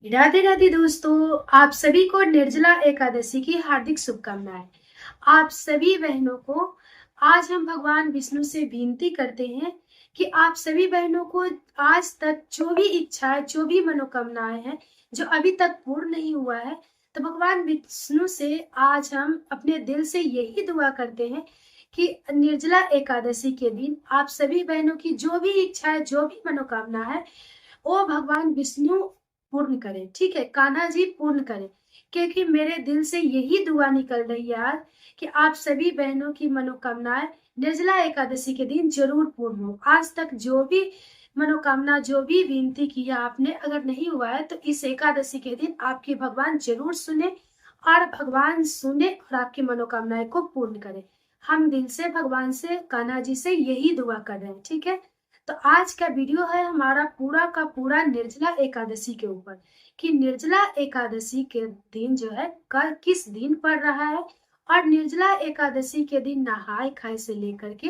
राधे राधे दोस्तों, आप सभी को निर्जला एकादशी की हार्दिक शुभकामनाएं। आप सभी बहनों को आज हम भगवान विष्णु से विनती करते हैं कि आप सभी बहनों को आज तक जो भी इच्छाएं, जो भी मनोकामनाएं हैं, जो अभी तक पूर्ण नहीं हुआ है, तो भगवान विष्णु से आज हम अपने दिल से यही दुआ करते हैं कि निर्जला एकादशी के दिन आप सभी बहनों की जो भी इच्छाएं, जो भी मनोकामना है, वो भगवान विष्णु पूर्ण करे। ठीक है, कान्हा जी पूर्ण करे। क्योंकि मेरे दिल से यही दुआ निकल रही है आज कि आप सभी बहनों की मनोकामनाएं निर्जला एकादशी के दिन जरूर पूर्ण हो। आज तक जो भी मनोकामना, जो भी विनती किया आपने, अगर नहीं हुआ है तो इस एकादशी के दिन आपकी भगवान जरूर सुने, और भगवान सुने और आपकी मनोकामनाएं को पूर्ण करे। हम दिल से भगवान से, कान्हा जी से यही दुआ कर रहे हैं। ठीक है, तो आज का वीडियो है हमारा पूरा का पूरा निर्जला एकादशी के ऊपर, कि निर्जला एकादशी के दिन जो है कल किस दिन पड़ रहा है, और निर्जला एकादशी के दिन नहाए खाए से लेकर के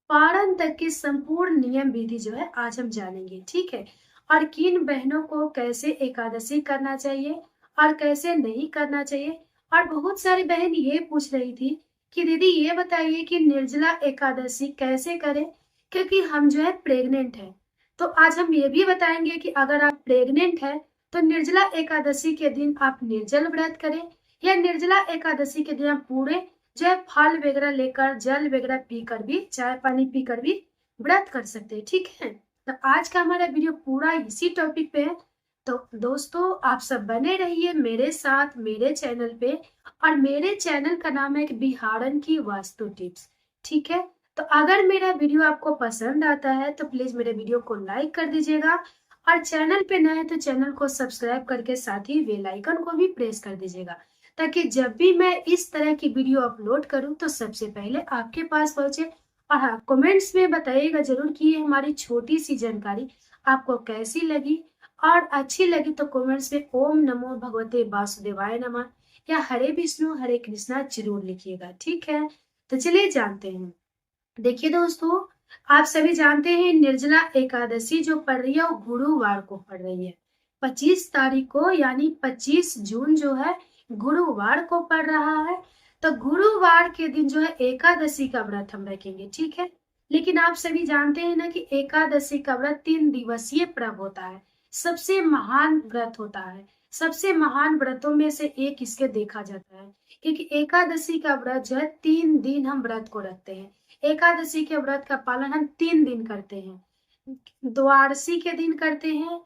पारण तक के संपूर्ण नियम विधि जो है आज हम जानेंगे। ठीक है, और किन बहनों को कैसे एकादशी करना चाहिए और कैसे नहीं करना चाहिए। और बहुत सारी बहन ये पूछ रही थी कि दीदी ये बताइए कि निर्जला एकादशी कैसे करें, क्योंकि हम जो है प्रेग्नेंट है। तो आज हम ये भी बताएंगे कि अगर आप प्रेग्नेंट है तो निर्जला एकादशी के दिन आप निर्जल व्रत करें, या निर्जला एकादशी के दिन आप पूरे जो है फल वगैरह लेकर, जल वगैरह पीकर भी, चाय पानी पीकर भी व्रत कर सकते हैं। ठीक है, तो आज का हमारा वीडियो पूरा इसी टॉपिक पे है। तो दोस्तों, आप सब बने रहिए मेरे साथ मेरे चैनल पे, और मेरे चैनल का नाम है बिहारन की वास्तु टिप्स। ठीक है, तो अगर मेरा वीडियो आपको पसंद आता है तो प्लीज मेरे वीडियो को लाइक कर दीजिएगा, और चैनल पे नए तो चैनल को सब्सक्राइब करके साथ ही बेल आइकन को भी प्रेस कर दीजिएगा, ताकि जब भी मैं इस तरह की वीडियो अपलोड करूं तो सबसे पहले आपके पास पहुंचे। और हाँ, कमेंट्स में बताइएगा जरूर कि ये हमारी छोटी सी जानकारी आपको कैसी लगी, और अच्छी लगी तो कमेंट्स में ओम नमो भगवते वासुदेवाय नमः या हरे विष्णु हरे कृष्णा जरूर लिखिएगा। ठीक है, तो चलिए जानते हैं। देखिए दोस्तों, आप सभी जानते हैं निर्जला एकादशी जो पड़ रही है वो गुरुवार को पड़ रही है। 25 तारीख को, यानी 25 जून जो है गुरुवार को पड़ रहा है। तो गुरुवार के दिन जो है एकादशी का व्रत हम रखेंगे। ठीक है, लेकिन आप सभी जानते हैं ना कि एकादशी का व्रत 3 दिवसीय पर्व होता है, सबसे महान व्रत होता है। सबसे महान व्रतों में से एक इसके देखा जाता है, क्योंकि एकादशी का व्रत जो है 3 दिन हम व्रत को रखते हैं। एकादशी के व्रत का पालन हम 3 दिन करते हैं। द्वादशी के दिन करते हैं,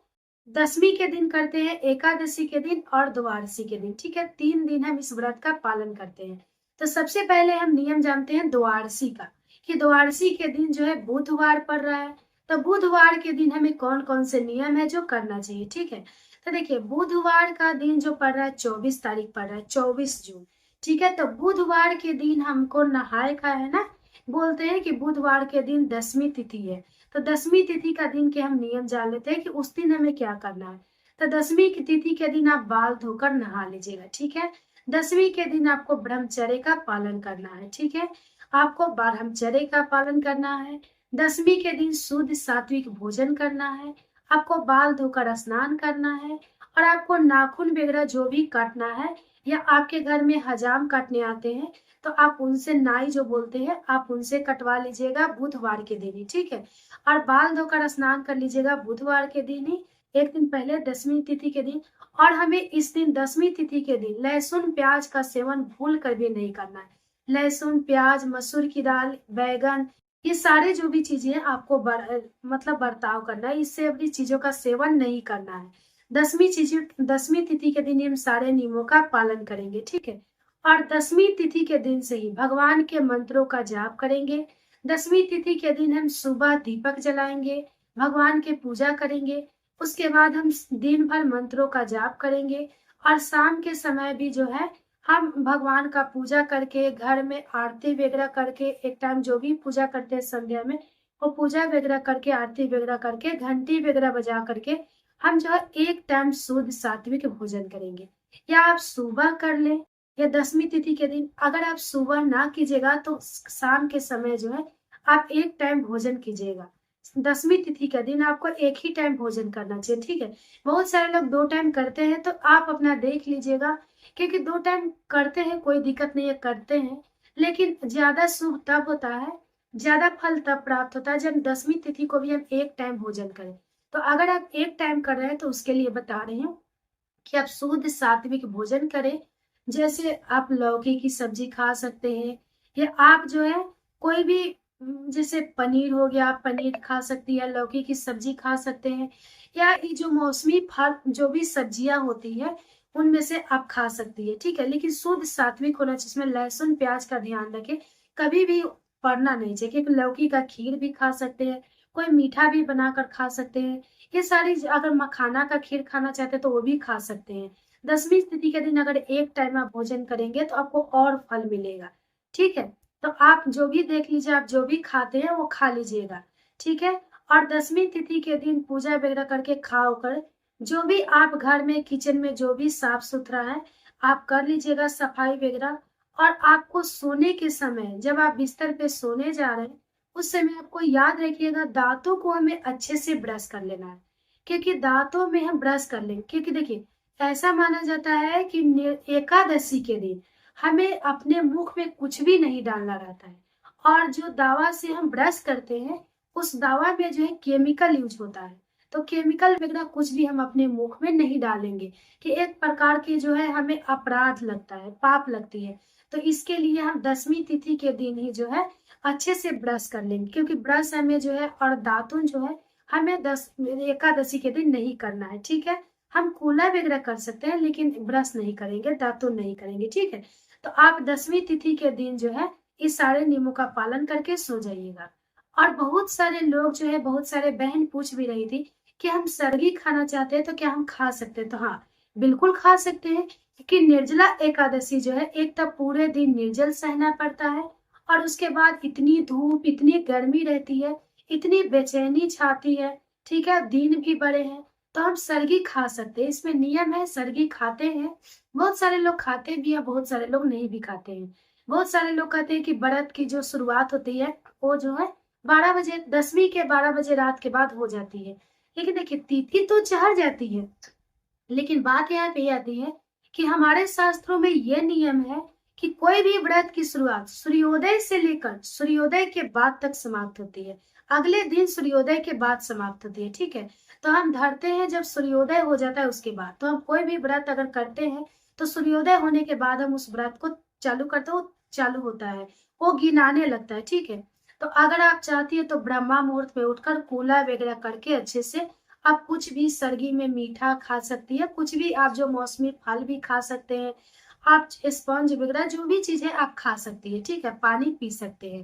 दशमी के दिन करते हैं, एकादशी के दिन और द्वादशी के दिन। ठीक है, 3 दिन हम इस व्रत का पालन करते हैं। तो सबसे पहले हम नियम जानते हैं द्वादशी का, कि द्वादशी के दिन जो है बुधवार पड़ रहा है। तो बुधवार के दिन हमें कौन कौन से नियम है जो करना चाहिए। ठीक है, तो देखिए बुधवार का दिन जो पड़ रहा है 24 तारीख पड़ रहा है, 24 जून। ठीक है, तो बुधवार के दिन हमको नहाए का है ना, बोलते हैं कि बुधवार के दिन दसवीं तिथि है। तो दसवीं तिथि का दिन के हम नियम जान लेते हैं कि उस दिन हमें क्या करना है। तो दसवीं की तिथि के दिन आप बाल धोकर नहा लीजिएगा। ठीक है, दसवीं के दिन आपको ब्रह्मचर्य का पालन करना है। ठीक है, आपको ब्रह्मचर्य का पालन करना है। दसवीं के दिन शुद्ध सात्विक भोजन करना है। आपको बाल धोकर स्नान करना है, और आपको नाखून वगैरह जो भी काटना है, या आपके घर में हजाम काटने आते हैं तो आप उनसे, नाई जो बोलते हैं, आप उनसे कटवा लीजिएगा बुधवार के दिन ही। ठीक है, और बाल धोकर स्नान कर लीजिएगा बुधवार के दिन ही, एक दिन पहले दसवीं तिथि के दिन। और हमें इस दिन दसवीं तिथि के दिन लहसुन प्याज का सेवन भूल कर भी नहीं करना है। लहसुन प्याज, मसूर की दाल, बैगन, ये सारे जो भी चीजें हैं आपको मतलब बर्ताव करना है, इससे अपनी चीजों का सेवन नहीं करना है। दसवीं तिथि के दिन इन सारे नियमों का पालन करेंगे। ठीक है, और दसवीं तिथि के दिन से ही भगवान के मंत्रों का जाप करेंगे। दसवीं तिथि के दिन हम सुबह दीपक जलाएंगे, भगवान के पूजा करेंगे। उसके बाद हम दिन भर मंत्रों का जाप करेंगे, और शाम के समय भी जो है हम भगवान का पूजा करके, घर में आरती वगैरह करके, एक टाइम जो भी पूजा करते हैं संध्या में, वो पूजा वगैरह करके, आरती वगैरह करके, घंटी वगैरह बजा करके हम जो है एक टाइम शुद्ध सात्विक भोजन करेंगे। या आप सुबह कर लें, या दसवीं तिथि के दिन अगर आप सुबह ना कीजिएगा तो शाम के समय जो है आप एक टाइम भोजन कीजिएगा। दसवीं तिथि के दिन आपको एक ही टाइम भोजन करना चाहिए, ठीक है। बहुत सारे लोग 2 टाइम करते हैं, तो आप अपना देख लीजिएगा, क्योंकि 2 टाइम करते हैं कोई दिक्कत नहीं है, करते हैं, लेकिन ज्यादा शुभ तब होता है, ज्यादा फल तब प्राप्त होता है जब दसवीं तिथि को भी हम एक टाइम भोजन करें। तो अगर आप एक टाइम कर रहे हैं तो उसके लिए बता रही हूँ कि आप शुद्ध सात्विक भोजन करें। जैसे आप लौकी की सब्जी खा सकते हैं, या आप जो है कोई भी जैसे पनीर हो गया, आप पनीर खा सकती है, लौकी की सब्जी खा सकते हैं, या ये जो मौसमी फल जो भी सब्जियां होती है उनमें से आप खा सकती है, ठीक है। लेकिन शुद्ध सात्विक होना चाहिए, जिसमें लहसुन प्याज का ध्यान रखें, कभी भी पड़ना नहीं चाहिए। क्योंकि लौकी का खीर भी खा सकते हैं, कोई मीठा भी बनाकर खा सकते हैं, ये सारी अगर मखाना का खीर खाना चाहते हैं तो वो भी खा सकते हैं। दसवीं तिथि के दिन अगर एक टाइम आप भोजन करेंगे तो आपको और फल मिलेगा, ठीक है। तो आप जो भी देख लीजिए, आप जो भी खाते हैं वो खा लीजिएगा, ठीक है। और दसवीं तिथि के दिन पूजा वगैरह करके खाओ कर, जो भी आप घर में किचन में जो भी साफ सुथरा है आप कर लीजिएगा, सफाई वगैरह। और आपको सोने के समय जब आप बिस्तर पे सोने जा रहे हैं, उस समय आपको याद रखिएगा दांतों को हमें अच्छे से ब्रश कर लेना है। क्योंकि दांतों में हम ब्रश कर लेंगे, क्योंकि देखिए ऐसा माना जाता है कि एकादशी के दिन हमें अपने मुख में कुछ भी नहीं डालना रहता है। और जो दावा से हम ब्रश करते हैं उस दावा में जो है केमिकल यूज होता है, तो केमिकल वगैरह कुछ भी हम अपने मुख में नहीं डालेंगे, कि एक प्रकार की जो है हमें अपराध लगता है, पाप लगती है। तो इसके लिए हम दसवीं तिथि के दिन ही जो है अच्छे से ब्रश कर लेंगे, क्योंकि ब्रश हमें जो है और दातुन जो है हमें एकादशी के दिन नहीं करना है, ठीक है। हम कूला वगैरह कर सकते हैं लेकिन ब्रश नहीं करेंगे, दातुन नहीं करेंगे, ठीक है। तो आप दसवीं तिथि के दिन जो है इस सारे नियमों का पालन करके सो जाइएगा। और बहुत सारे लोग जो है, बहुत सारे बहन पूछ भी रही थी कि हम सरगी खाना चाहते हैं तो क्या हम खा सकते हैं। तो हाँ, बिल्कुल खा सकते हैं, क्योंकि निर्जला एकादशी जो है एक तो पूरे दिन निर्जल सहना पड़ता है, और उसके बाद इतनी धूप इतनी गर्मी रहती है, इतनी बेचैनी छाती है, ठीक है, दिन भी बड़े हैं, तो हम सरगी खा सकते हैं। इसमें नियम है, सरगी खाते हैं, बहुत सारे लोग खाते भी हैं, बहुत सारे लोग नहीं भी खाते हैं। बहुत सारे लोग कहते हैं कि व्रत की जो शुरुआत होती है वो जो है 12 बजे, दसवीं के 12 बजे रात के बाद हो जाती है। लेकिन देखिए तिथि तो चढ़ जाती है, लेकिन बात यहाँ पे आती है कि हमारे शास्त्रों में ये नियम है कि कोई भी व्रत की शुरुआत सूर्योदय से लेकर सूर्योदय के बाद तक समाप्त होती है, अगले दिन सूर्योदय के बाद समाप्त होती है, ठीक है। तो हम धरते हैं जब सूर्योदय हो जाता है उसके बाद, तो हम कोई भी व्रत अगर करते हैं तो सूर्योदय होने के बाद हम उस व्रत को चालू करते हैं, वो चालू होता है, वो गिनाने लगता है, ठीक है। तो अगर आप चाहती है तो ब्रह्मा मुहूर्त में उठकर कूला वगैरह करके अच्छे से आप कुछ भी सरगी में मीठा खा सकती है, कुछ भी आप जो मौसमी फल भी खा सकते हैं, आप स्पंज वगैरह जो भी चीजें आप खा सकती है, ठीक है, पानी पी सकते हैं।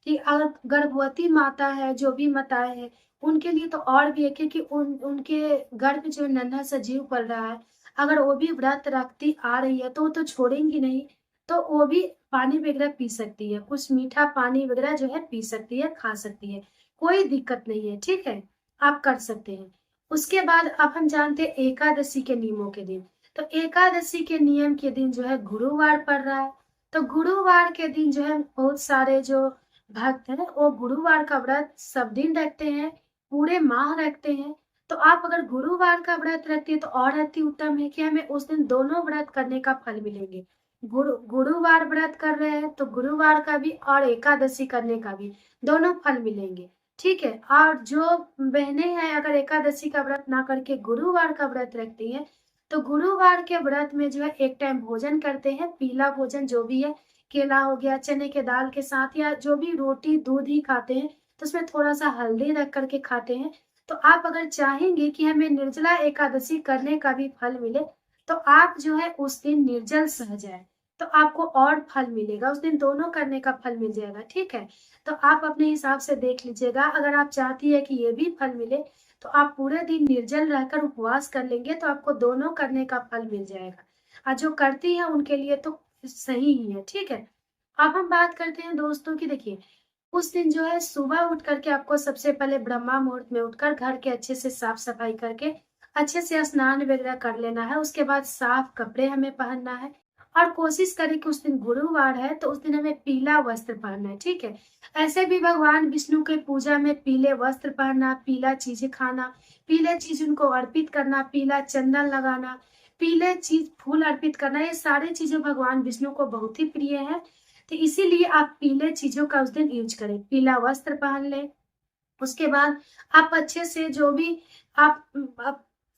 ठीक, अगर गर्भवती माता है, जो भी माताएं हैं, उनके लिए तो और भी है, क्योंकि उनके गर्भ में जो नन्हा सा जीव पल रहा है, अगर वो भी व्रत रखती आ रही है तो वो तो छोड़ेंगी नहीं, तो वो भी पानी वगैरह पी सकती है, कुछ मीठा पानी वगैरह जो है पी सकती है, खा सकती है, कोई दिक्कत नहीं है, ठीक है, आप कर सकते हैं। उसके बाद अब हम जानते हैं एकादशी के नियमों के दिन। तो एकादशी के नियम के दिन जो है गुरुवार पड़ रहा है, तो गुरुवार के दिन जो है बहुत सारे जो भक्त हैं वो गुरुवार का व्रत सब दिन रखते हैं, पूरे माह रखते हैं। तो आप अगर गुरुवार का व्रत रखते हैं तो और अति उत्तम है कि हमें उस दिन दोनों व्रत करने का फल मिलेंगे। गुरुवार व्रत कर रहे हैं तो गुरुवार का भी और एकादशी करने का भी, दोनों फल मिलेंगे, ठीक है। और जो बहनें हैं अगर एकादशी का व्रत ना करके गुरुवार का व्रत रखती हैं, तो गुरुवार के व्रत में जो है एक टाइम भोजन करते हैं, पीला भोजन जो भी है, केला हो गया, चने के दाल के साथ, या जो भी रोटी दूध ही खाते हैं तो उसमें थोड़ा सा हल्दी रख करके खाते हैं। तो आप अगर चाहेंगे कि हमें निर्जला एकादशी करने का भी फल मिले, तो आप जो है उस दिन निर्जल सह जाए, तो आपको और फल मिलेगा, उस दिन दोनों करने का फल मिल जाएगा, ठीक है। तो आप अपने हिसाब से देख लीजिएगा, अगर आप चाहती है कि ये भी फल मिले तो आप पूरे दिन निर्जल रहकर उपवास कर लेंगे तो आपको दोनों करने का फल मिल जाएगा, और जो करती है उनके लिए तो सही ही है, ठीक है। अब हम बात करते हैं दोस्तों की, देखिए उस दिन जो है सुबह उठ करके आपको सबसे पहले ब्रह्मा मुहूर्त में उठकर घर के अच्छे से साफ सफाई करके अच्छे से स्नान वगैरह कर लेना है। उसके बाद साफ कपड़े हमें पहनना है, और कोशिश करें कि उस दिन गुरुवार है तो उस दिन हमें पीला वस्त्र पहनना है, ठीक है। ऐसे भी भगवान विष्णु के पूजा में पीले वस्त्र पहनना, पीला चीजें खाना, पीले चीज उनको अर्पित करना, पीला चंदन लगाना, पीले चीज फूल अर्पित करना, ये सारी चीजें भगवान विष्णु को बहुत ही प्रिय है। तो इसीलिए आप पीले चीजों का उस दिन यूज करें, पीला वस्त्र पहन लें। उसके बाद आप अच्छे से जो भी आप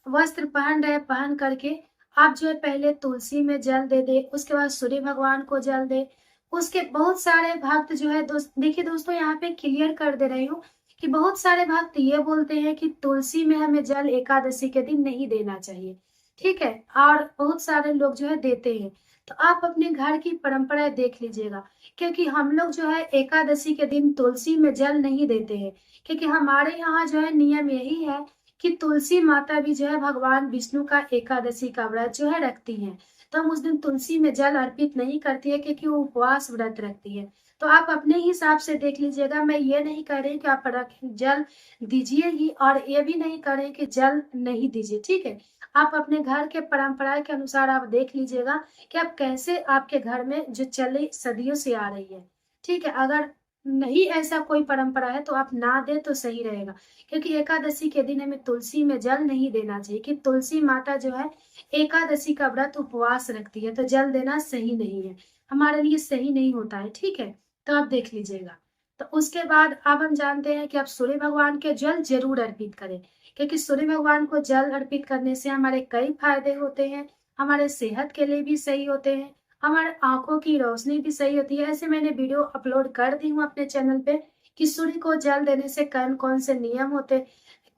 वस्त्र पहन रहे पहन करके आप जो है पहले तुलसी में जल दे दे, उसके बाद सूर्य भगवान को जल दे। उसके बहुत सारे भक्त जो है देखिए दोस्तों, यहाँ पे क्लियर कर दे रही हूँ कि बहुत सारे भक्त ये बोलते हैं कि तुलसी में हमें जल एकादशी के दिन नहीं देना चाहिए, ठीक है, और बहुत सारे लोग जो है देते हैं। तो आप अपने घर की परंपरा देख लीजिएगा, क्योंकि हम लोग जो है एकादशी के दिन तुलसी में जल नहीं देते हैं, क्योंकि हमारे यहाँ जो है नियम यही है कि तुलसी माता भी जो है भगवान विष्णु का एकादशी का व्रत जो है रखती हैं। तो हम उस दिन तुलसी में जल अर्पित नहीं करती है, क्योंकि वो उपवास व्रत रखती है। तो आप अपने हिसाब से देख लीजिएगा, मैं ये नहीं कह रही कि आप जल दीजिए ही, और ये भी नहीं कह रही कि जल नहीं दीजिए, ठीक है। आप अपने घर के परंपरा के अनुसार आप देख लीजिएगा कि आप कैसे आपके घर में जो चले सदियों से आ रही है, ठीक है। अगर नहीं ऐसा कोई परंपरा है तो आप ना दे तो सही रहेगा, क्योंकि एकादशी के दिन हमें तुलसी में जल नहीं देना चाहिए, कि तुलसी माता जो है एकादशी का व्रत उपवास रखती है, तो जल देना सही नहीं है, हमारे लिए सही नहीं होता है, ठीक है। तो आप देख लीजिएगा। तो उसके बाद अब हम जानते हैं कि आप सूर्य भगवान के जल जरूर अर्पित करें, क्योंकि सूर्य भगवान को जल अर्पित करने से हमारे कई फायदे होते हैं, हमारे सेहत के लिए भी सही होते हैं, हमारे आंखों की रोशनी भी सही होती है। ऐसे मैंने वीडियो अपलोड कर दी हूँ अपने चैनल पे कि सूर्य को जल देने से कौन कौन से नियम होते,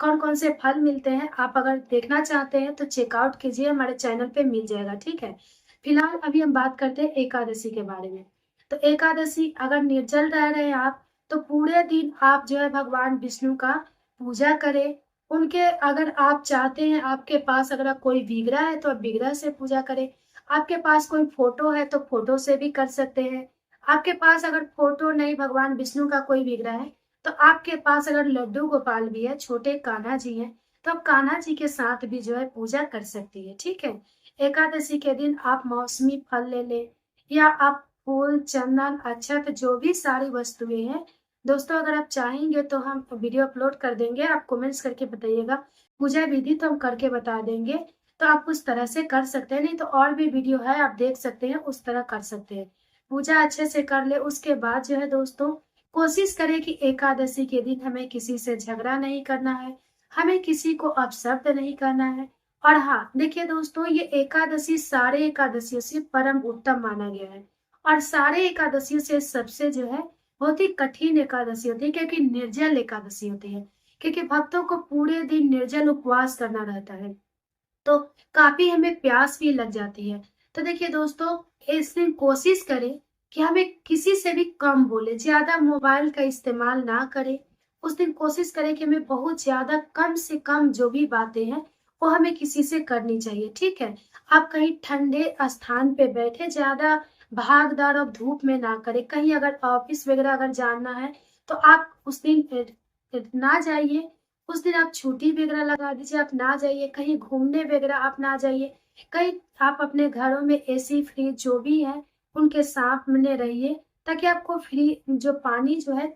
कौन कौन से फल मिलते हैं। आप अगर देखना चाहते हैं तो चेकआउट कीजिए, हमारे चैनल पे मिल जाएगा, ठीक है। फिलहाल अभी हम बात करते हैं एकादशी के बारे में। तो एकादशी अगर निर्जल रह रहे हैं आप, तो पूरे दिन आप जो है भगवान विष्णु का पूजा करें। उनके अगर आप चाहते हैं, आपके पास अगर कोई विग्रह है तो आप विग्रह से पूजा करें, आपके पास कोई फोटो है तो फोटो से भी कर सकते हैं। आपके पास अगर फोटो नहीं, भगवान विष्णु का कोई विग्रह है, तो आपके पास अगर लड्डू गोपाल भी है, छोटे कान्हा जी हैं, तो आप कान्हा जी के साथ भी जो है पूजा कर सकती है, ठीक है। एकादशी के दिन आप मौसमी फल ले ले, या आप फूल चंदन अक्षत जो भी सारी वस्तुएं हैं, दोस्तों अगर आप चाहेंगे तो हम वीडियो अपलोड कर देंगे, आप कमेंट्स करके बताइएगा। पूजा विधि तो हम करके बता देंगे, तो आप उस तरह से कर सकते हैं, नहीं तो और भी वीडियो है आप देख सकते हैं, उस तरह कर सकते हैं। पूजा अच्छे से कर ले। उसके बाद जो है दोस्तों, कोशिश करें कि एकादशी के दिन हमें किसी से झगड़ा नहीं करना है, हमें किसी को अपशब्द नहीं करना है। और हाँ देखिए दोस्तों, ये एकादशी सारे एकादशियों से परम उत्तम माना गया है, और सारे एकादशियों से सबसे जो है बहुत ही कठिन एकादशी होती है, क्योंकि निर्जल एकादशी होती है, क्योंकि भक्तों को पूरे दिन निर्जल उपवास करना रहता है, तो काफी हमें प्यास भी लग जाती है। तो देखिए दोस्तों, इस दिन कोशिश करें कि हमें किसी से भी कम बोले, ज्यादा मोबाइल का इस्तेमाल ना करें। उस दिन कोशिश करें कि हमें बहुत ज्यादा कम से कम जो भी बातें हैं वो हमें किसी से करनी चाहिए, ठीक है। आप कहीं ठंडे स्थान पे बैठे, ज्यादा भाग दौड़ और धूप में ना करें। कहीं अगर ऑफिस वगैरह अगर जाना है तो आप उस दिन ना जाइए, उस दिन आप छुट्टी वगैरह लगा दीजिए, आप ना जाइए। कहीं घूमने वगैरह आप ना जाइए। कहीं आप अपने घरों में एसी फ्रिज जो भी है उनके सामने रहिए, ताकि आपको फ्री जो पानी जो है,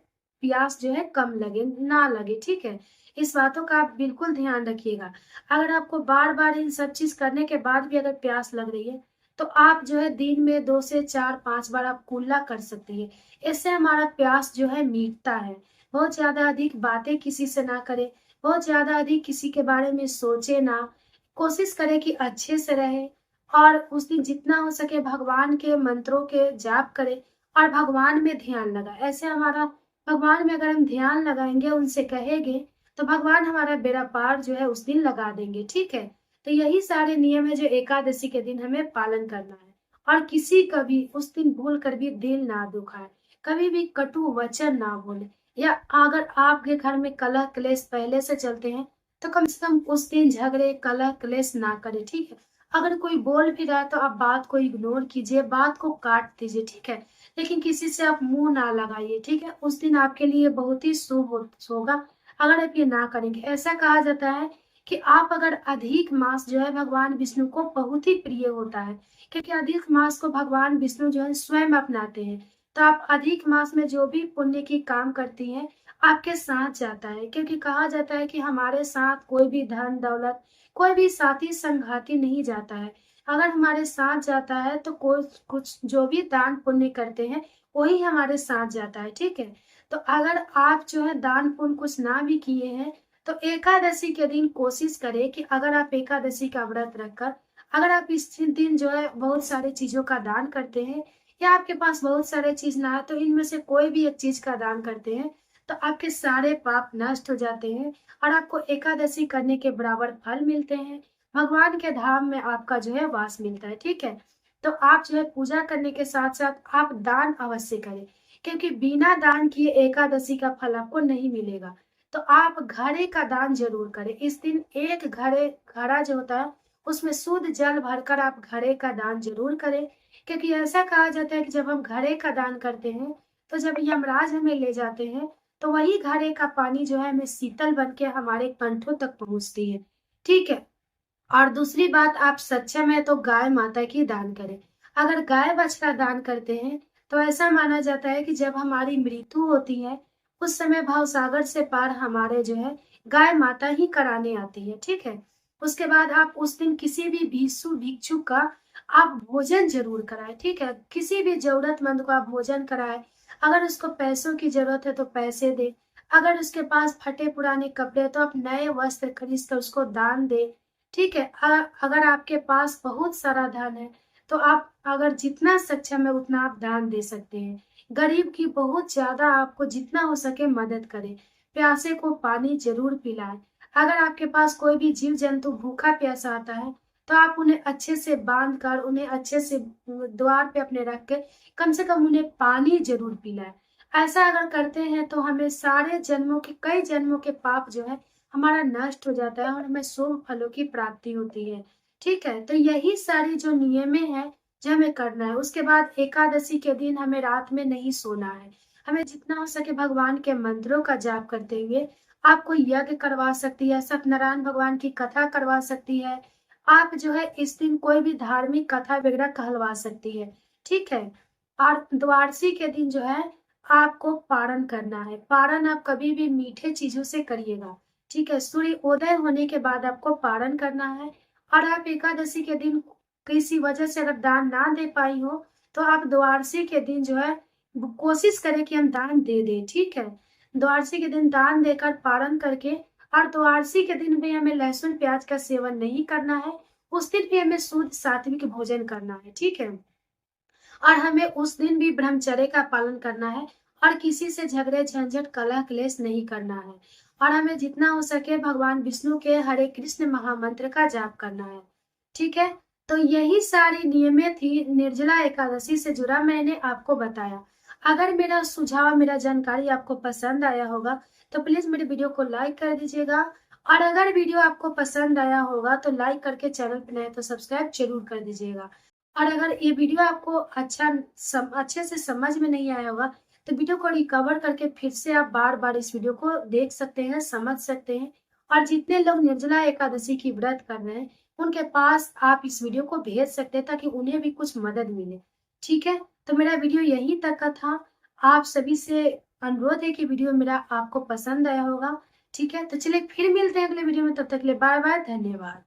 प्यास जो है कम लगे, ना लगे, ठीक है। इस बातों का आप बिल्कुल ध्यान रखिएगा। अगर आपको बार बार इन सब चीज करने के बाद भी अगर प्यास लग रही है, तो आप जो है दिन में 2 से 4 5 बार आप कुल्ला कर सकती है। इससे हमारा प्यास जो है मिटता है। बहुत ज्यादा अधिक बातें किसी से ना करें, बहुत ज्यादा अधिक किसी के बारे में सोचे ना। कोशिश करें कि अच्छे से रहे, और उस दिन जितना हो सके भगवान के मंत्रों के जाप करें, और भगवान में ध्यान लगाए। ऐसे हमारा भगवान में अगर हम ध्यान लगाएंगे, उनसे कहेंगे, तो भगवान हमारा बेड़ा पार जो है उस दिन लगा देंगे, ठीक है। तो यही सारे नियम है जो एकादशी के दिन हमें पालन करना है। और किसी का भी उस दिन भूल कर भी दिल ना दुखाए, कभी भी कटु वचन ना बोले, या अगर आपके घर में कलह क्लेश पहले से चलते हैं तो कम से कम उस दिन झगड़े कलह क्लेश ना करें, ठीक है। अगर कोई बोल भी रहा है तो आप बात को इग्नोर कीजिए, बात को काट दीजिए, ठीक है। लेकिन किसी से आप मुंह ना लगाइए, ठीक है। उस दिन आपके लिए बहुत ही शुभ होगा अगर आप ये ना करेंगे। ऐसा कहा जाता है कि आप अगर अधिक मास जो है भगवान विष्णु को बहुत ही प्रिय होता है, क्योंकि अधिक मास को भगवान विष्णु जो है स्वयं अपनाते हैं। तो आप अधिक मास में जो भी पुण्य की काम करती हैं, आपके साथ जाता है, क्योंकि कहा जाता है कि हमारे साथ कोई भी धन दौलत, कोई भी साथी संगाती नहीं जाता है। अगर हमारे साथ जाता है तो कोई कुछ जो भी दान पुण्य करते हैं, वही हमारे साथ जाता है, ठीक है। तो अगर आप जो है दान पुण्य कुछ ना भी किए हैं, तो एकादशी के दिन कोशिश करें कि अगर आप एकादशी का व्रत रखकर अगर आप इस दिन जो है बहुत सारी चीजों का दान करते हैं, या आपके पास बहुत सारे चीज ना है तो इनमें से कोई भी एक चीज का दान करते हैं, तो आपके सारे पाप नष्ट हो जाते हैं और आपको एकादशी करने के बराबर फल मिलते हैं। भगवान के धाम में आपका जो है वास मिलता है, ठीक है। तो आप जो है पूजा करने के साथ साथ आप दान अवश्य करें, क्योंकि बिना दान किए एकादशी का फल आपको नहीं मिलेगा। तो आप घड़े का दान जरूर करें। इस दिन एक घड़ा जो होता है उसमें शुद्ध जल भरकर आप घड़े का दान जरूर करें, क्योंकि ऐसा कहा जाता है कि जब हम घड़े का दान करते हैं, तो जब यमराज हमें ले जाते हैं, तो वही घड़े का पानी जो है हमें शीतल बन के हमारे कंठों तक पहुंचती है, ठीक है। और दूसरी बात, आप सक्षम है तो गाय माता की दान करें। अगर गाय बछड़ा दान करते हैं, तो ऐसा माना जाता है कि जब हमारी मृत्यु होती है, उस समय भवसागर से पार हमारे जो है गाय माता ही कराने आती है, ठीक है। उसके बाद आप उस दिन किसी भी भिक्षु भिक्षु का आप भोजन जरूर कराएं, ठीक है। किसी भी जरूरतमंद को आप भोजन कराएं। अगर उसको पैसों की जरूरत है तो पैसे दे। अगर उसके पास फटे पुराने कपड़े हैं, तो आप नए वस्त्र खरीद कर उसको दान दे, ठीक है। अगर आपके पास बहुत सारा धन है, तो आप अगर जितना सक्षम है उतना आप दान दे सकते हैं। गरीब की बहुत ज्यादा आपको जितना हो सके मदद करें। प्यासे को पानी जरूर पिलाएं। अगर आपके पास कोई भी जीव जंतु भूखा प्यासा आता है, तो आप उन्हें अच्छे से बांध कर उन्हें अच्छे से द्वार पे अपने रख के कम से कम उन्हें पानी जरूर पिलाएं। ऐसा अगर करते हैं तो हमें सारे जन्मों के कई जन्मों के पाप जो है हमारा नष्ट हो जाता है और हमें शुभ फलों की प्राप्ति होती है, ठीक है। तो यही सारी जो नियमें हैं जो हमें करना है। उसके बाद एकादशी के दिन हमें रात में नहीं सोना है। हमें जितना हो सके भगवान के मंत्रों का जाप करते हुए आपको यज्ञ करवा सकती है, सत्यनारायण भगवान की कथा करवा सकती है। आप जो है इस दिन कोई भी धार्मिक कथा वगैरह कहलवा सकती है, ठीक है। और द्वादशी के दिन जो है आपको पारण करना है। पारण आप कभी भी मीठे चीजों से करिएगा, ठीक है। सूर्य उदय होने के बाद आपको पारण करना है। और आप एकादशी के दिन किसी वजह से अगर दान ना दे पाई हो, तो आप द्वादशी के दिन जो है कोशिश करें कि हम दान दे दें, ठीक है। द्वादशी के दिन दान देकर पारण करके, और द्वादशी के दिन भी हमें लहसुन प्याज का सेवन नहीं करना है। उस दिन भी हमें शुद्ध सात्विक भोजन करना है, ठीक है। और हमें उस दिन भी ब्रह्मचर्य का पालन करना है और किसी से झगड़े झंझट कलह क्लेश नहीं करना है। और हमें जितना हो सके भगवान विष्णु के हरे कृष्ण महामंत्र का जाप करना है, ठीक है। तो यही सारी नियमें थी निर्जला एकादशी से जुड़ा, मैंने आपको बताया। अगर मेरा सुझाव मेरा जानकारी आपको पसंद आया होगा, तो प्लीज मेरे वीडियो को लाइक कर दीजिएगा। और अगर वीडियो आपको पसंद आया होगा तो लाइक करके चैनल पर नए तो सब्सक्राइब जरूर कर दीजिएगा। और अगर ये वीडियो आपको अच्छे से समझ में नहीं आया होगा, तो वीडियो को रिकवर करके फिर से आप बार बार इस वीडियो को देख सकते हैं, समझ सकते हैं। और जितने लोग निर्जला एकादशी की व्रत कर रहे हैं, उनके पास आप इस वीडियो को भेज सकते हैं ताकि उन्हें भी कुछ मदद मिले, ठीक है। तो मेरा वीडियो यहीं तक का था। आप सभी से अनुरोध है कि वीडियो मेरा आपको पसंद आया होगा, ठीक है। तो चलिए फिर मिलते हैं अगले वीडियो में, तब तक के लिए बाय बाय, धन्यवाद।